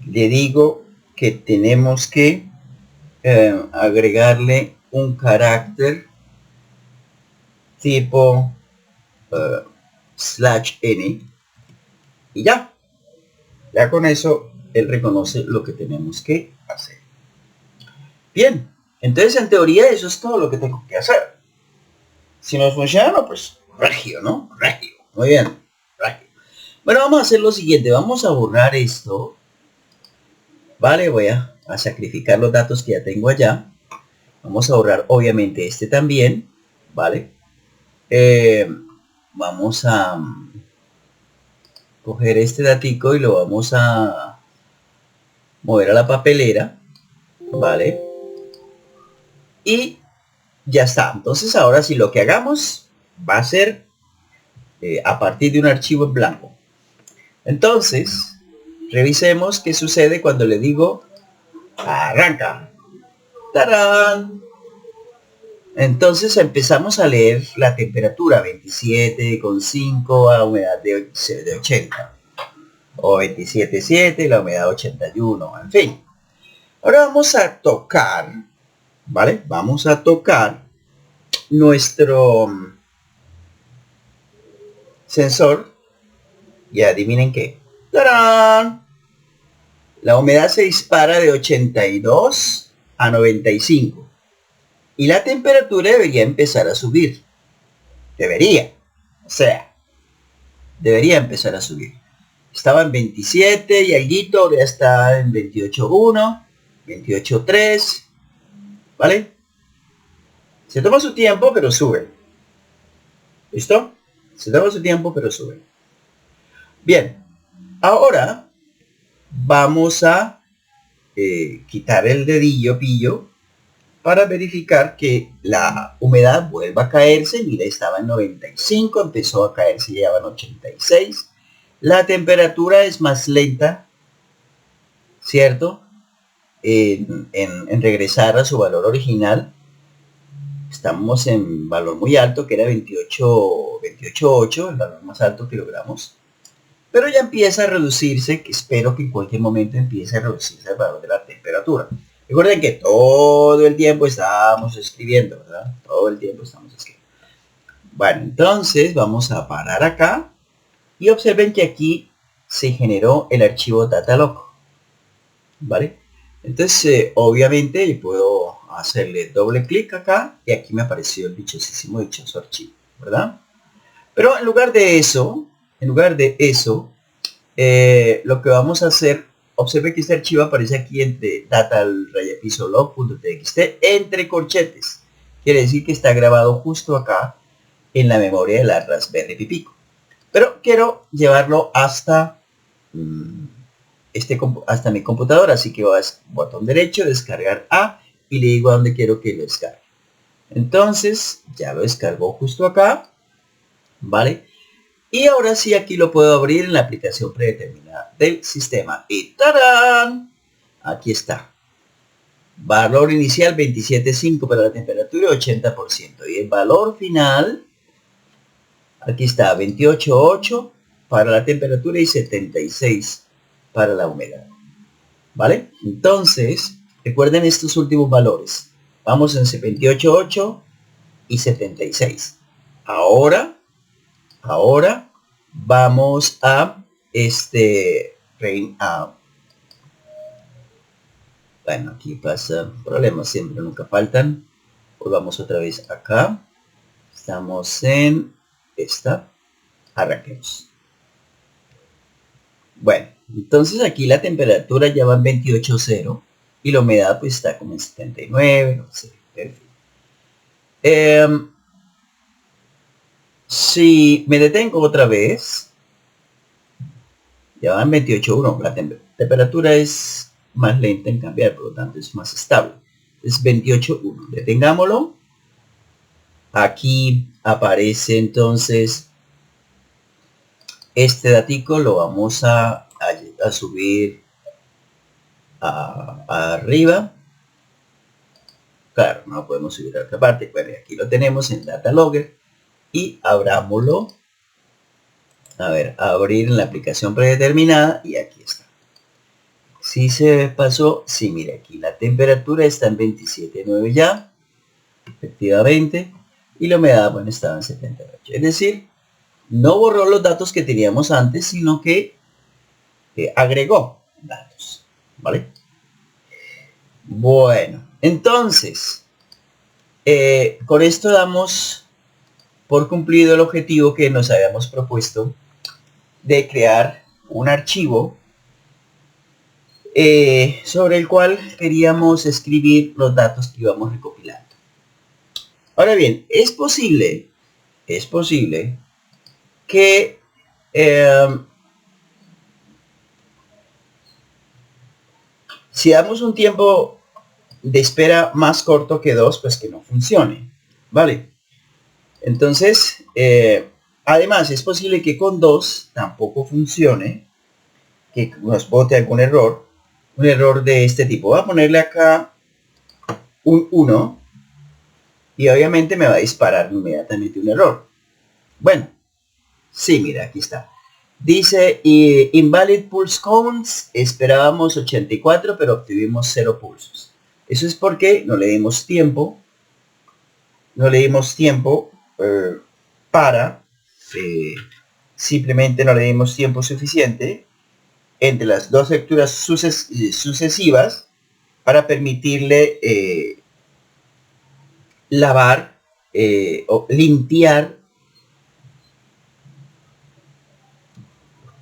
le digo que tenemos que agregarle un carácter tipo /n y ya con eso él reconoce lo que tenemos que hacer. Bien, entonces en teoría eso es todo lo que tengo que hacer. Si nos funciona, pues regio, ¿no? Regio, muy bien, regio. Bueno, vamos a hacer lo siguiente, vamos a borrar esto, vale, voy a sacrificar los datos que ya tengo allá. Vamos a borrar obviamente este también, vale. Vamos a coger este datico y lo vamos a mover a la papelera, vale, y ya está. Entonces ahora sí lo que hagamos va a ser a partir de un archivo en blanco. Entonces revisemos qué sucede cuando le digo arranca. ¡Tarán! Entonces empezamos a leer la temperatura 27,5 a humedad de 80 o 27,7 la humedad 81, en fin. Ahora vamos a tocar, ¿vale? Vamos a tocar nuestro sensor y adivinen qué. ¡Tarán! La humedad se dispara de 82 a 95 y la temperatura debería empezar a subir. Debería empezar a subir. Estaba en 27 y alguito, ahora está en 28,1, 28,3, ¿vale? Se toma su tiempo, pero sube. ¿Listo? Se toma su tiempo, pero sube. Bien, ahora vamos a quitar el dedillo pillo para verificar que la humedad vuelva a caerse. Mira, estaba en 95, empezó a caerse, ya en 86. La temperatura es más lenta, ¿cierto? En regresar a su valor original. Estamos en valor muy alto, que era 28,8, el valor más alto que logramos. Pero ya empieza a reducirse, que espero que en cualquier momento empiece a reducirse el valor de la temperatura. Recuerden que todo el tiempo estamos escribiendo, ¿verdad? Todo el tiempo estamos escribiendo. Bueno, entonces vamos a parar acá y observen que aquí se generó el archivo datalog, ¿vale? Entonces, obviamente, yo puedo hacerle doble clic acá y aquí me apareció el dichoso archivo, ¿verdad? Pero en lugar de eso, lo que vamos a hacer, observe que este archivo aparece aquí entre data_log.txt entre corchetes. Quiere decir que está grabado justo acá en la memoria de la Raspberry Pi Pico. Pero quiero llevarlo hasta hasta mi computadora, así que voy a botón derecho, descargar a y le digo a dónde quiero que lo descargue. Entonces ya lo descargó justo acá, ¿vale? Y ahora sí, aquí lo puedo abrir en la aplicación predeterminada del sistema. Y ¡tarán! Aquí está. Valor inicial 27.5 para la temperatura y 80%. Y el valor final, aquí está, 28.8 para la temperatura y 76 para la humedad. ¿Vale? Entonces, recuerden estos últimos valores. Vamos en 28.8 y 76. Ahora vamos a bueno, aquí pasa problemas, siempre nunca faltan. Volvamos otra vez acá. Estamos en esta. Arranquemos. Bueno, entonces aquí la temperatura ya va en 28.0 y la humedad pues está como en 79, no sé, en fin. Si me detengo otra vez, ya va en 28.1, la temperatura es más lenta en cambiar, por lo tanto es más estable. Es 28.1, detengámoslo. Aquí aparece entonces este datico, lo vamos a subir arriba. Claro, no podemos subir a otra parte. Bueno, aquí lo tenemos en Data Logger y abrámoslo. A ver, abrir en la aplicación predeterminada y aquí está. Si se pasó, sí, mire, aquí la temperatura está en 27.9 ya, efectivamente, y la humedad, bueno, estaba en 78. Es decir, no borró los datos que teníamos antes, sino que agregó datos, ¿vale? Bueno, entonces, con esto damos por cumplido el objetivo que nos habíamos propuesto de crear un archivo sobre el cual queríamos escribir los datos que íbamos recopilando. Ahora bien, es posible que si damos un tiempo de espera más corto que 2, pues que no funcione, ¿vale? Entonces, además es posible que con 2 tampoco funcione, que nos bote algún error, un error de este tipo. Voy a ponerle acá un 1 y obviamente me va a disparar inmediatamente un error. Bueno, sí, mira, aquí está. Dice invalid pulse counts, esperábamos 84, pero obtuvimos 0 pulsos. Eso es porque no le dimos tiempo, para, simplemente no le dimos tiempo suficiente entre las dos lecturas sucesivas para permitirle lavar o limpiar,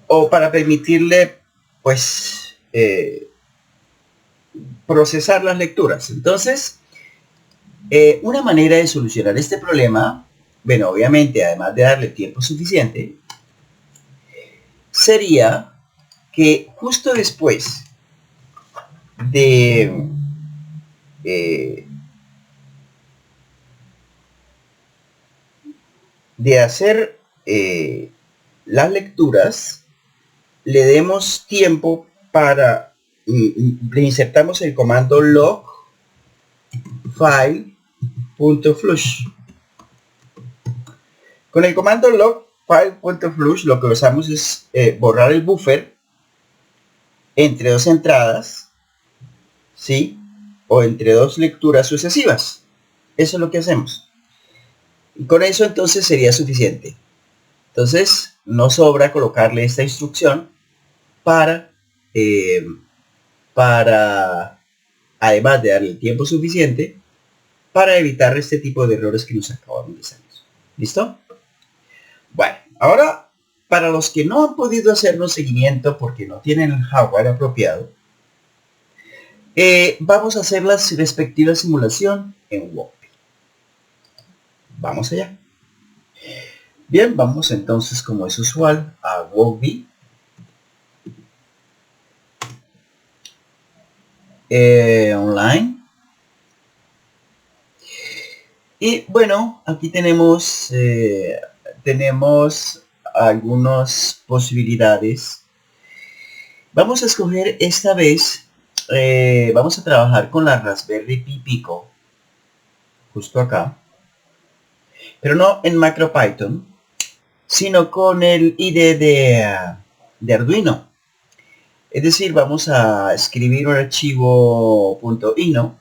o para permitirle pues procesar las lecturas. Entonces, una manera de solucionar este problema, bueno, obviamente además de darle tiempo suficiente, sería que justo después de hacer las lecturas, le demos tiempo para le insertamos el comando log file.flush. Con el comando log file.flush lo que usamos es borrar el buffer entre dos entradas, ¿sí? O entre dos lecturas sucesivas. Eso es lo que hacemos. Y con eso entonces sería suficiente. Entonces no sobra colocarle esta instrucción para además de darle el tiempo suficiente para evitar este tipo de errores que nos acabamos de salir. ¿Listo? Bueno, ahora para los que no han podido hacernos seguimiento porque no tienen el hardware apropiado, vamos a hacer la respectiva simulación en WOPI. Vamos allá. Bien, vamos entonces, como es usual, a WOPI. Online. Y bueno, aquí tenemos algunas posibilidades. Vamos a escoger esta vez, vamos a trabajar con la Raspberry Pi Pico, justo acá, pero no en MicroPython, sino con el IDE de Arduino. Es decir, vamos a escribir un archivo .ino,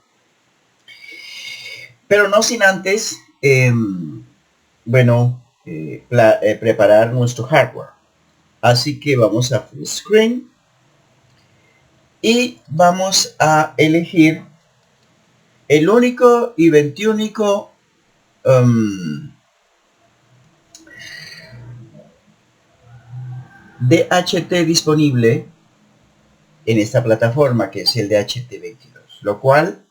pero no sin antes, preparar nuestro hardware. Así que vamos a Full Screen y vamos a elegir el único y 21 DHT disponible en esta plataforma, que es el DHT22, lo cual,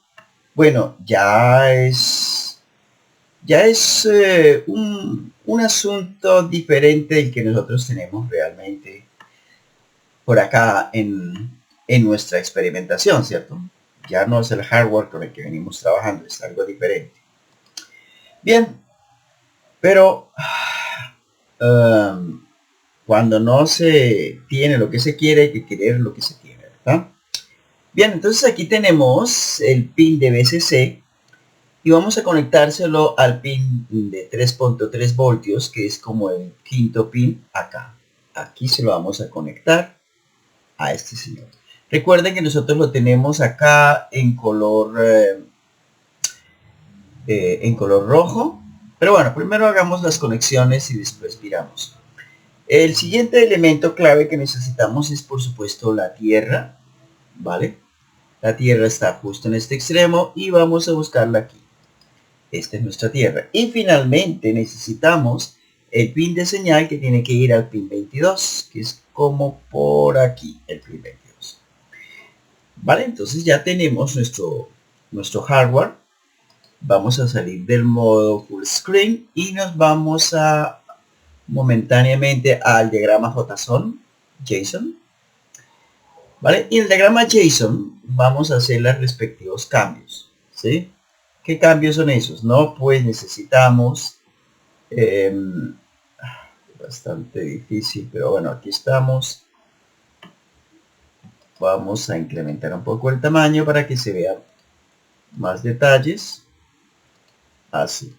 bueno, ya es un asunto diferente del que nosotros tenemos realmente por acá en nuestra experimentación, ¿cierto? Ya no es el hardware con el que venimos trabajando, es algo diferente. Bien, pero cuando no se tiene lo que se quiere, hay que querer lo que se tiene, ¿verdad? Bien, entonces aquí tenemos el pin de BCC y vamos a conectárselo al pin de 3.3 voltios, que es como el quinto pin acá. Aquí se lo vamos a conectar a este señor. Recuerden que nosotros lo tenemos acá en color rojo, pero bueno, primero hagamos las conexiones y después miramos. El siguiente elemento clave que necesitamos es, por supuesto, la tierra, ¿vale? La tierra está justo en este extremo y vamos a buscarla aquí. Esta es nuestra tierra. Y finalmente necesitamos el pin de señal, que tiene que ir al pin 22, que es como por aquí, el pin 22. ¿Vale? Entonces ya tenemos nuestro hardware. Vamos a salir del modo full screen y nos vamos a momentáneamente al diagrama JSON, ¿vale? Y en el diagrama JSON vamos a hacer los respectivos cambios, ¿sí? ¿Qué cambios son esos? No, pues necesitamos bastante difícil, pero bueno, aquí estamos. Vamos a incrementar un poco el tamaño para que se vean más detalles. Así.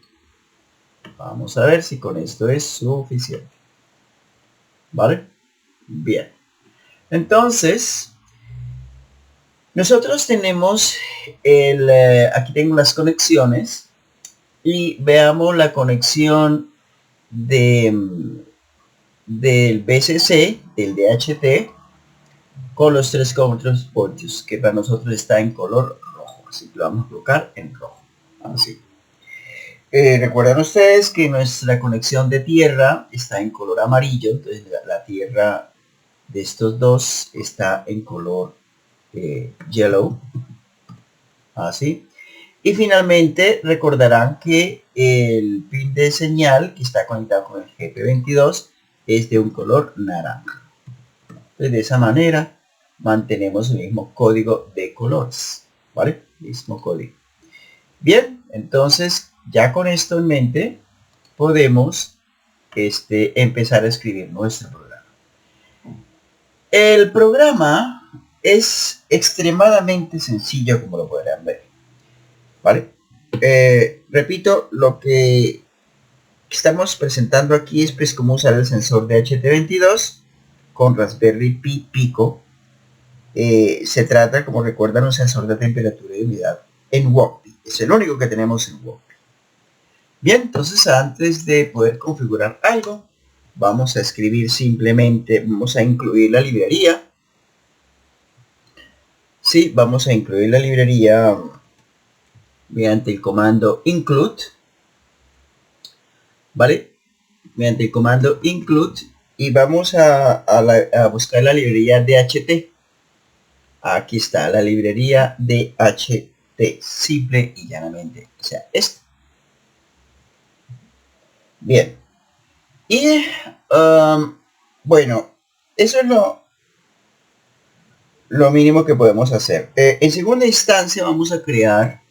Vamos a ver si con esto es suficiente. ¿Vale? Bien. Entonces, nosotros tenemos aquí tengo las conexiones y veamos la conexión del BCC, del DHT, con los 3.3 voltios, que para nosotros está en color rojo. Así que lo vamos a colocar en rojo. Así. Recuerdan ustedes que nuestra conexión de tierra está en color amarillo, entonces la tierra de estos dos está en color yellow, así. Y finalmente recordarán que el pin de señal que está conectado con el GP22 es de un color naranja. Entonces de esa manera mantenemos el mismo código de colores, ¿vale? Mismo código. Bien, entonces ya con esto en mente podemos empezar a escribir nuestro programa. El programa es extremadamente sencillo, como lo podrán ver, ¿vale? Repito, lo que estamos presentando aquí es pues cómo usar el sensor de DHT22 con Raspberry Pi Pico. Se trata, como recuerdan, un sensor de temperatura y humedad en WOPI. Es el único que tenemos en WOPI. Bien, entonces antes de poder configurar algo, vamos a escribir simplemente, vamos a incluir la librería. Sí, vamos a incluir la librería mediante el comando include, ¿vale? Mediante el comando include y vamos a buscar la librería DHT. Aquí está la librería DHT, simple y llanamente, o sea, esta. Bien, y bueno, eso es lo mínimo que podemos hacer. En segunda instancia vamos a crear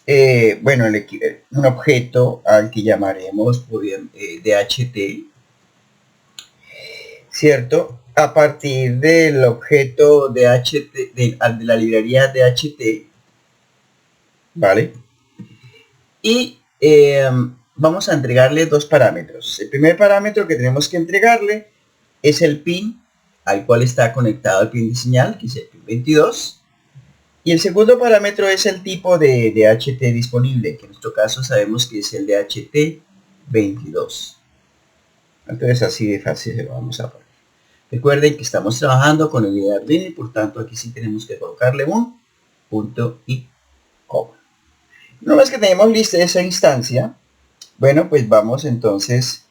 un objeto al que llamaremos DHT, ¿cierto? A partir del objeto de HT, de la librería de HT, ¿vale? Y vamos a entregarle dos parámetros. El primer parámetro que tenemos que entregarle es el pin al cual está conectado el pin de señal, que es el pin 22. Y el segundo parámetro es el tipo de HT disponible, que en nuestro caso sabemos que es el de HT 22. Entonces así de fácil se lo vamos a poner. Recuerden que estamos trabajando con el Arduino y por tanto aquí sí tenemos que colocarle un punto y coma. Una vez que tenemos lista esa instancia, bueno, pues vamos entonces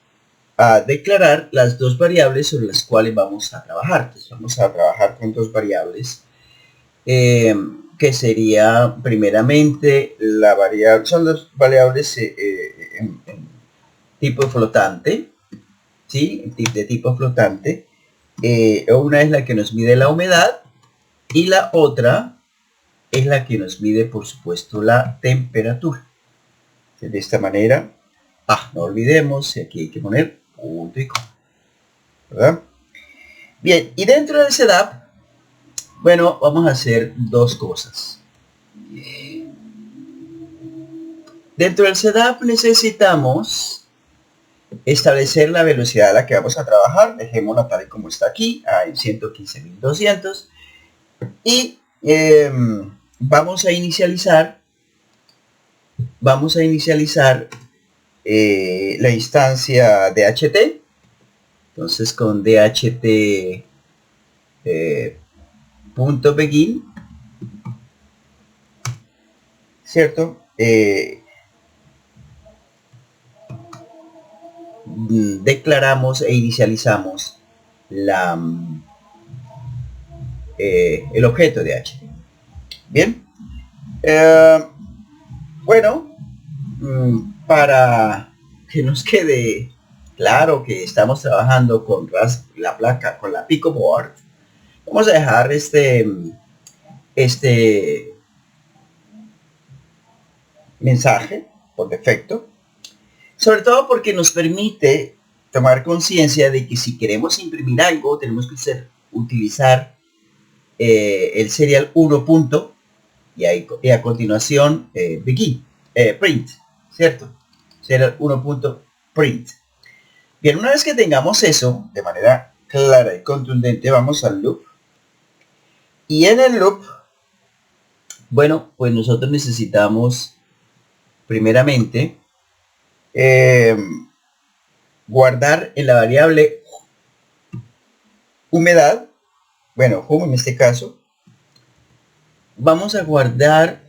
a declarar las dos variables sobre las cuales vamos a trabajar. Entonces vamos a trabajar con dos variables que sería primeramente la variable, son dos variables en tipo flotante, ¿sí? De tipo flotante. Una es la que nos mide la humedad y la otra es la que nos mide, por supuesto, la temperatura. De esta manera, no olvidemos, aquí hay que poner punto y coma, ¿verdad? Bien, y dentro del setup, bueno, vamos a hacer dos cosas. Dentro del setup necesitamos establecer la velocidad a la que vamos a trabajar. Dejémosla tal y como está aquí, en 115.200. Y vamos a inicializar la instancia DHT. Entonces con DHT punto begin, ¿cierto? Declaramos e inicializamos el objeto de HT. Bien, bueno, para que nos quede claro que estamos trabajando con la placa, con la Pico Board, vamos a dejar este mensaje por defecto, sobre todo porque nos permite tomar conciencia de que si queremos imprimir algo tenemos que utilizar el serial 1 punto y a continuación begin, print, ¿cierto? Serial 1 punto print. Bien, una vez que tengamos eso de manera clara y contundente, vamos al loop. Y en el loop, bueno, pues nosotros necesitamos primeramente guardar en la variable humedad, bueno, home en este caso, vamos a guardar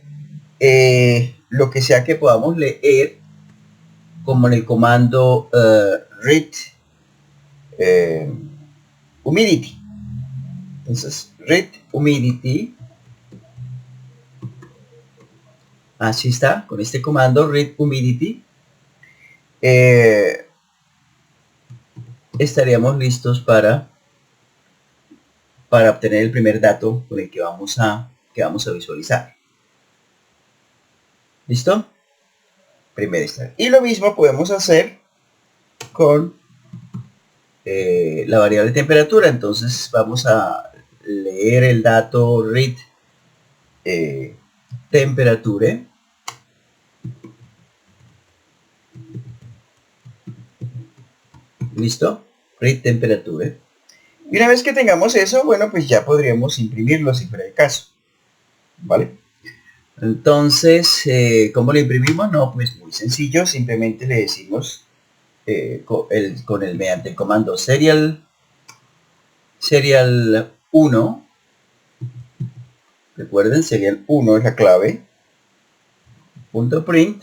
lo que sea que podamos leer, como en el comando read humidity. Entonces, read humidity, así está, con este comando read humidity, estaríamos listos para obtener el primer dato con el que vamos a visualizar. ¿Listo? Primer estado. Y lo mismo podemos hacer con la variable temperatura. Entonces vamos a leer el dato read temperature. ¿Listo? Read temperature. Y una vez que tengamos eso, bueno, pues ya podríamos imprimirlo si fuera el caso. ¿Vale? Entonces, ¿cómo lo imprimimos? No, pues muy sencillo. Simplemente le decimos mediante el comando serial 1. Recuerden, serial 1 es la clave. Punto print.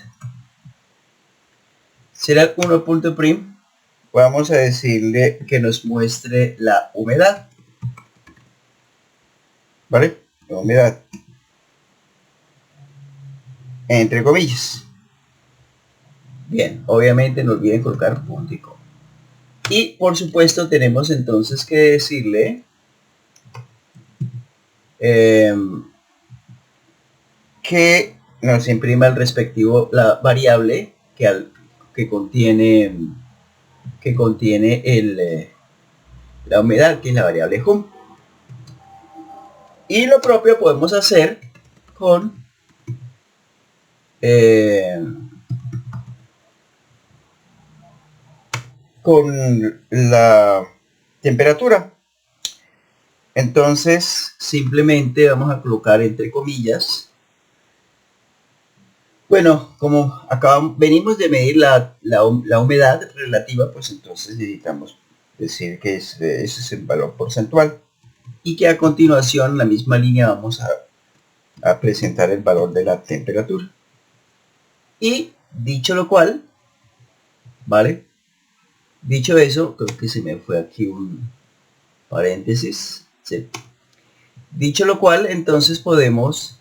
Serial 1.print. Vamos a decirle que nos muestre la humedad. ¿Vale? La humedad. Entre comillas. Bien, obviamente no olviden colocar punto y coma. Y por supuesto tenemos entonces que decirle que nos imprima el respectivo, la variable que contiene el la humedad, que es la variable hum. Y lo propio podemos hacer con la temperatura. Entonces simplemente vamos a colocar entre comillas, bueno, como venimos de medir la humedad relativa, pues entonces necesitamos decir que ese es el valor porcentual y que a continuación en la misma línea vamos a presentar el valor de la temperatura. Y dicho lo cual, ¿vale? Dicho eso, creo que se me fue aquí un paréntesis. Sí. Dicho lo cual, entonces podemos,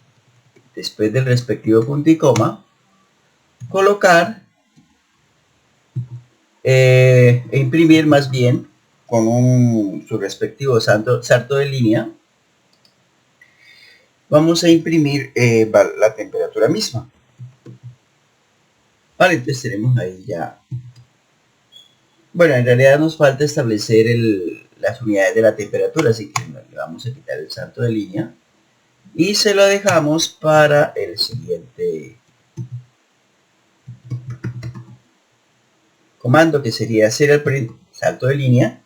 después del respectivo punto y coma, colocar e imprimir más bien con su respectivo salto de línea. Vamos a imprimir la temperatura misma. Vale, entonces tenemos ahí ya. Bueno, en realidad nos falta establecer las unidades de la temperatura, así que le vamos a quitar el salto de línea y se lo dejamos para el siguiente comando, que sería hacer el salto de línea.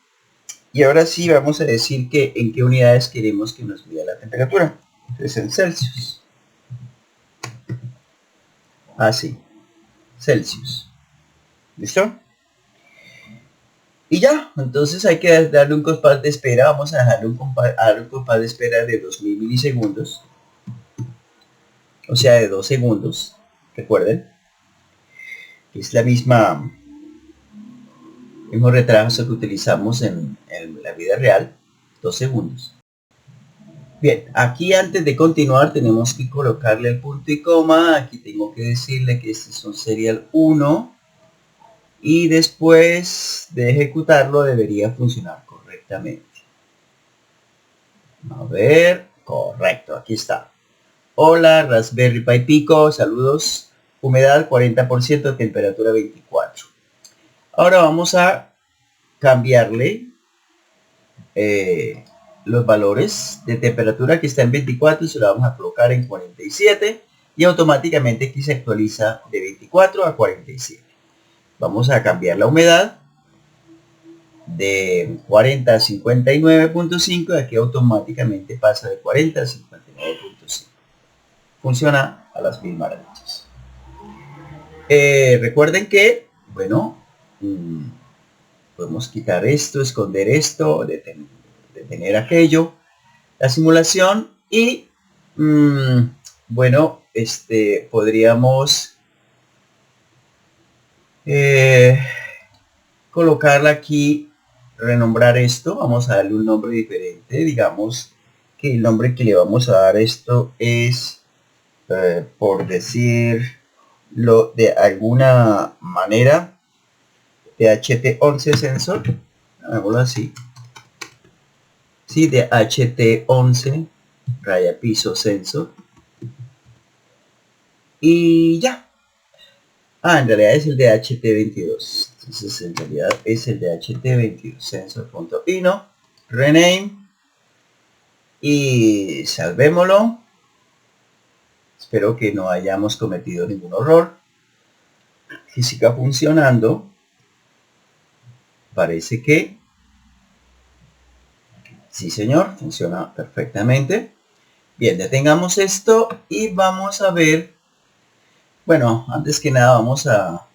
Y ahora sí vamos a decir que en qué unidades queremos que nos mida la temperatura. Entonces en Celsius. Así, Celsius. ¿Listo? Y ya, entonces hay que darle un compás de espera. Vamos a dejarle un compás de espera de 2000 milisegundos. O sea, de 2 segundos. Recuerden. Es la mismo retraso que utilizamos en la vida real. 2 segundos. Bien, aquí antes de continuar tenemos que colocarle el punto y coma. Aquí tengo que decirle que este es un serial 1. Y después de ejecutarlo debería funcionar correctamente. A ver, correcto, aquí está. Hola, Raspberry Pi Pico, saludos. Humedad 40%, temperatura 24. Ahora vamos a cambiarle los valores de temperatura, que está en 24, se lo vamos a colocar en 47 y automáticamente aquí se actualiza de 24 a 47. Vamos a cambiar la humedad de 40 a 59.5 y aquí automáticamente pasa de 40 a 59.5. Funciona a las mil maravillas. Recuerden que, bueno, podemos quitar esto, esconder esto, detener aquello, la simulación y, bueno, podríamos colocarla aquí, renombrar esto. Vamos a darle un nombre diferente. Digamos que el nombre que le vamos a dar a esto es, por decirlo de alguna manera, DHT11 sensor. Hagámoslo así. Sí, DHT11 raya piso sensor. Y ya. En realidad es el DHT22. Entonces en realidad es el DHT22 sensor.ino. Rename. Y salvémoslo. Espero que no hayamos cometido ningún error. Que siga funcionando. Parece que sí, señor, funciona perfectamente. Bien, detengamos esto y vamos a ver. Bueno, antes que nada vamos a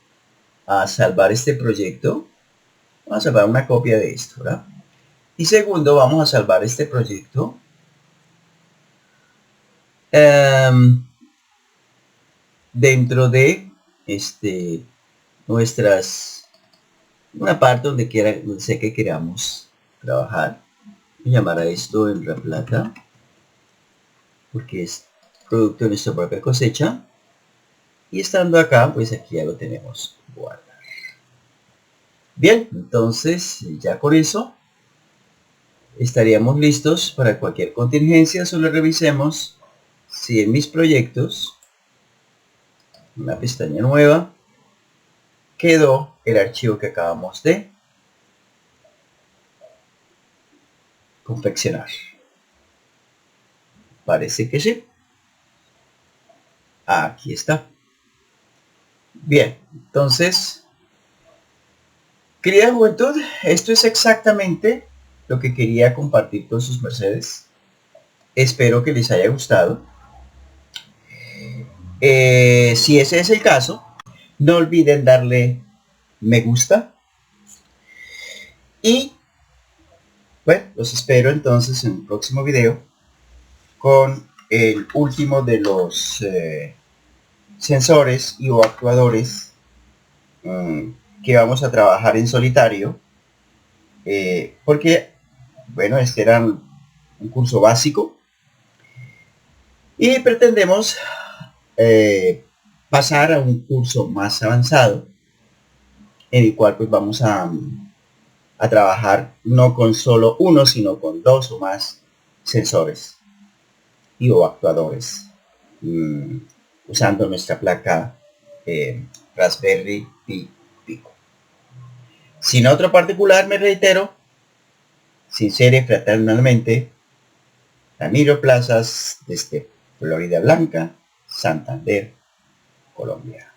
salvar este proyecto. Vamos a salvar una copia de esto, ¿verdad? Y segundo, vamos a salvar este proyecto. Dentro de una parte donde sé que queramos trabajar. Voy a llamar a esto en La Plata, porque es producto de nuestra propia cosecha. Y estando acá, pues aquí ya lo tenemos guardado. Bien, entonces ya con eso estaríamos listos para cualquier contingencia. Solo revisemos si en mis proyectos, una pestaña nueva, quedó el archivo que acabamos de confeccionar. Parece que sí. Aquí está. Bien, entonces, querida juventud, esto es exactamente lo que quería compartir con sus mercedes. Espero que les haya gustado. Si ese es el caso, no olviden darle me gusta. Y bueno, los espero entonces en el próximo video con el último de los sensores y o actuadores que vamos a trabajar en solitario. Porque, bueno, este era un curso básico. Y pretendemos pasar a un curso más avanzado en el cual pues vamos a trabajar no con solo uno, sino con 2 o más sensores y o actuadores, usando nuestra placa Raspberry Pi Pico. Sin otro particular, me reitero, sincera y fraternalmente, Ramiro Plazas, desde Florida Blanca, Santander, Colombia.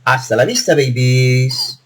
Hasta la vista, babies.